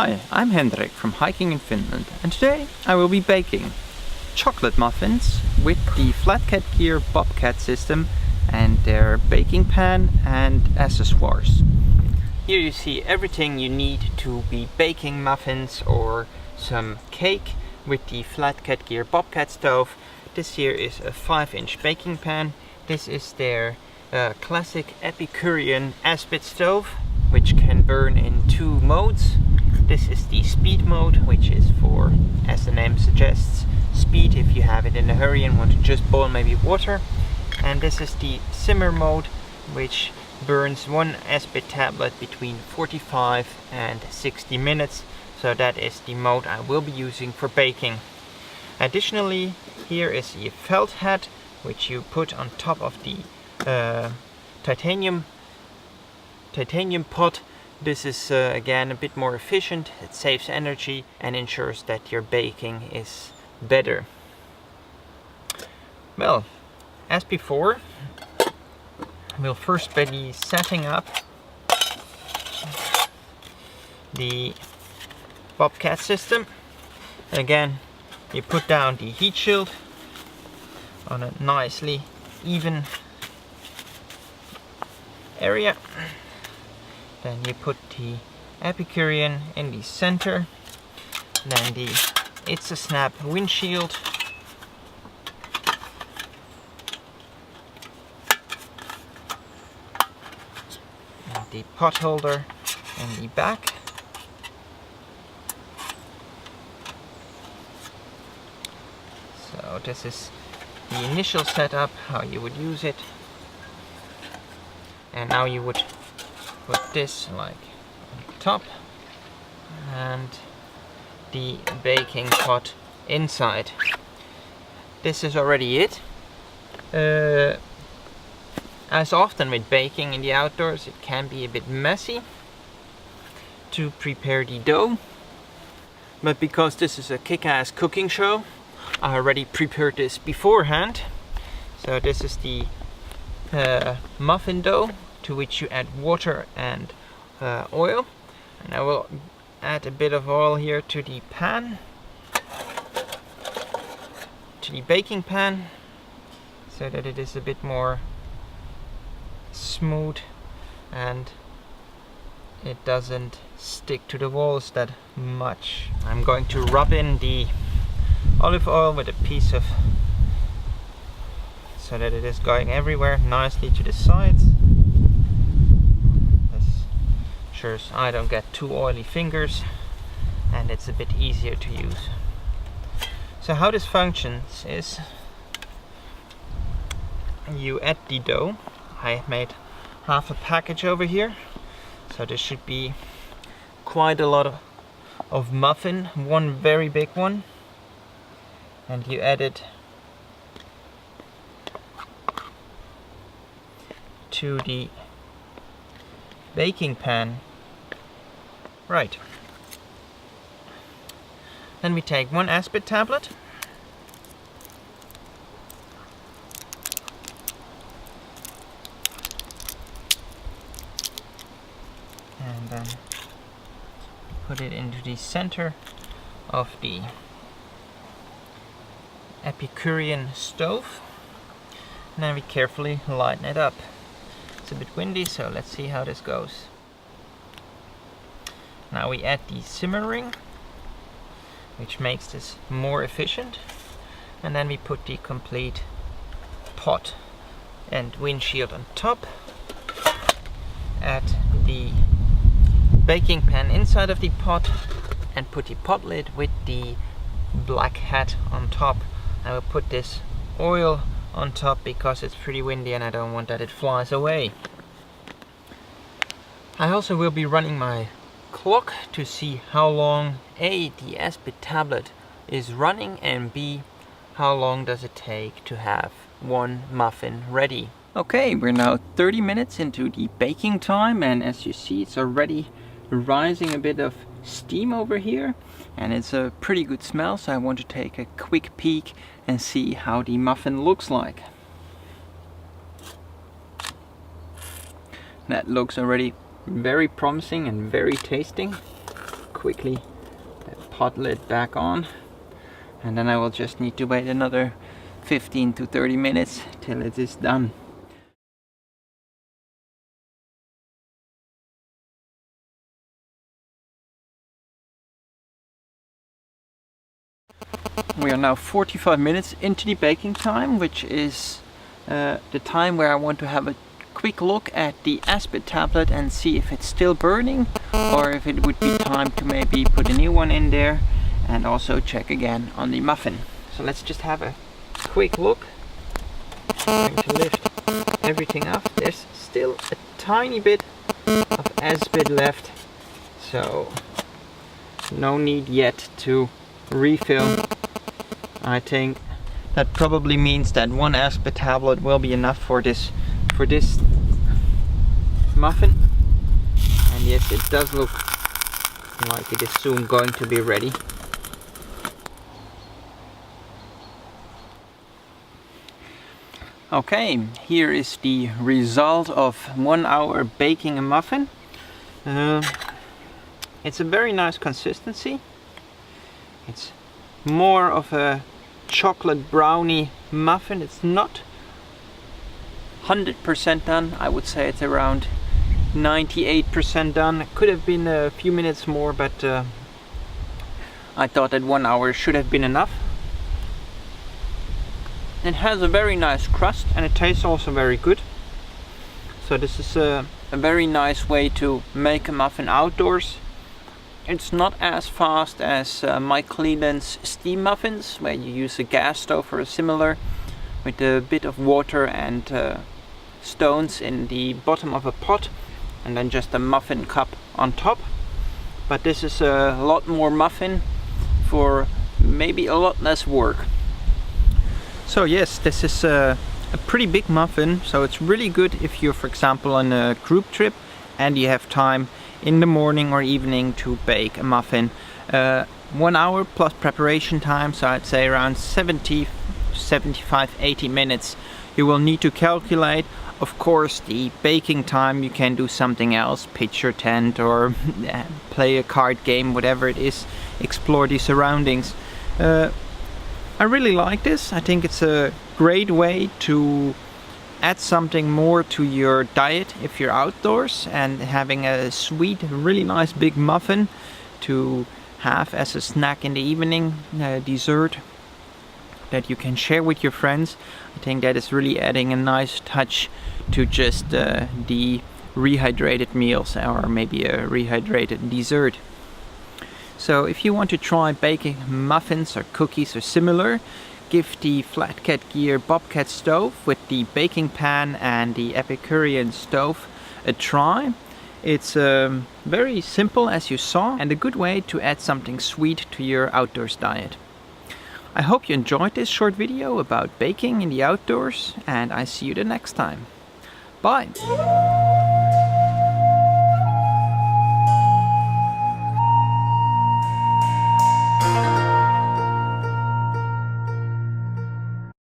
Hi, I'm Hendrik from Hiking in Finland, and today I will be baking chocolate muffins with the Flat Cat Gear Bobcat system and their baking pan and accessoires. Here you see everything you need to be baking muffins or some cake with the Flat Cat Gear Bobcat stove. This here is a 5-inch baking pan. This is their classic Epicurean Esbit stove, which can burn in 2 modes. This is the speed mode, which is for, as the name suggests, speed if you have it in a hurry and want to just boil maybe water. And this is the simmer mode, which burns 1 Esbit tablet between 45 and 60 minutes. So that is the mode I will be using for baking. Additionally, here is the felt hat, which you put on top of the titanium pot. This is again a bit more efficient, it saves energy and ensures that your baking is better. Well, as before, we'll first be setting up the Bobcat system. And again, you put down the heat shield on a nicely even area. Then you put the Epicurean in the center. Then the It's a Snap windshield. And the pot holder in the back. So this is the initial setup, how you would use it. And now you would put this like on top and the baking pot inside. This is already it. As often with baking in the outdoors, it can be a bit messy to prepare the dough. But because this is a kick-ass cooking show, I already prepared this beforehand. So this is the muffin dough, to which you add water and oil. And I will add a bit of oil here to the pan, to the baking pan, so that it is a bit more smooth and it doesn't stick to the walls that much. I'm going to rub in the olive oil with a piece of, so that it is going everywhere nicely to the sides. Ensures I don't get too oily fingers and it's a bit easier to use. So how this functions is you add the dough. I made half a package over here, so this should be quite a lot of muffin, one very big one, and you add it to the baking pan. Right. Then we take 1 Esbit tablet. And then put it into the center of the Epicurean stove. And then we carefully lighten it up. It's a bit windy, so let's see how this goes. Now we add the simmer ring, which makes this more efficient. And then we put the complete pot and windshield on top. Add the baking pan inside of the pot and put the pot lid with the black hat on top. I will put this oil on top because it's pretty windy and I don't want that it flies away. I also will be running my clock to see how long A, the Esbit tablet is running, and B, how long does it take to have 1 muffin ready. Okay, we're now 30 minutes into the baking time, and as you see, it's already rising a bit of steam over here and it's a pretty good smell, so I want to take a quick peek and see how the muffin looks like. That looks already very promising and very tasty. quickly the pot lid back on, and then I will just need to wait another 15 to 30 minutes till it is done. We are now 45 minutes into the baking time, which is the time where I want to have a quick look at the Esbit tablet and see if it's still burning or if it would be time to maybe put a new one in there, and also check again on the muffin. So let's just have a quick look. I'm going to lift everything up. There's still a tiny bit of Esbit left, so no need yet to refill. I think that probably means that one Esbit tablet will be enough for this muffin. And yes, it does look like it is soon going to be ready. Okay, here is the result of 1 hour baking a muffin. It's a very nice consistency. It's more of a chocolate brownie muffin. It's not 100% done. I would say it's around 98% done. It could have been a few minutes more, but I thought that 1 hour should have been enough. It has a very nice crust and it tastes also very good. So this is a very nice way to make a muffin outdoors. It's not as fast as Mike Cleland's steam muffins, where you use a gas stove or similar, with a bit of water and stones in the bottom of a pot, and then just a muffin cup on top. But this is a lot more muffin for maybe a lot less work. So yes, this is a pretty big muffin, so it's really good if you're, for example, on a group trip and you have time in the morning or evening to bake a muffin. 1 hour plus preparation time, so I'd say around 70, 75, 80 minutes you will need to calculate. Of course, the baking time you can do something else, pitch your tent or play a card game, whatever it is, explore the surroundings. I really like this. I think it's a great way to add something more to your diet if you're outdoors, and having a sweet, really nice big muffin to have as a snack in the evening, dessert that you can share with your friends. I think that is really adding a nice touch to just the rehydrated meals or maybe a rehydrated dessert. So if you want to try baking muffins or cookies or similar, give the Flat Cat Gear Bobcat stove with the baking pan and the Epicurean stove a try. It's very simple, as you saw, and a good way to add something sweet to your outdoors diet. I hope you enjoyed this short video about baking in the outdoors, and I see you the next time. Bye!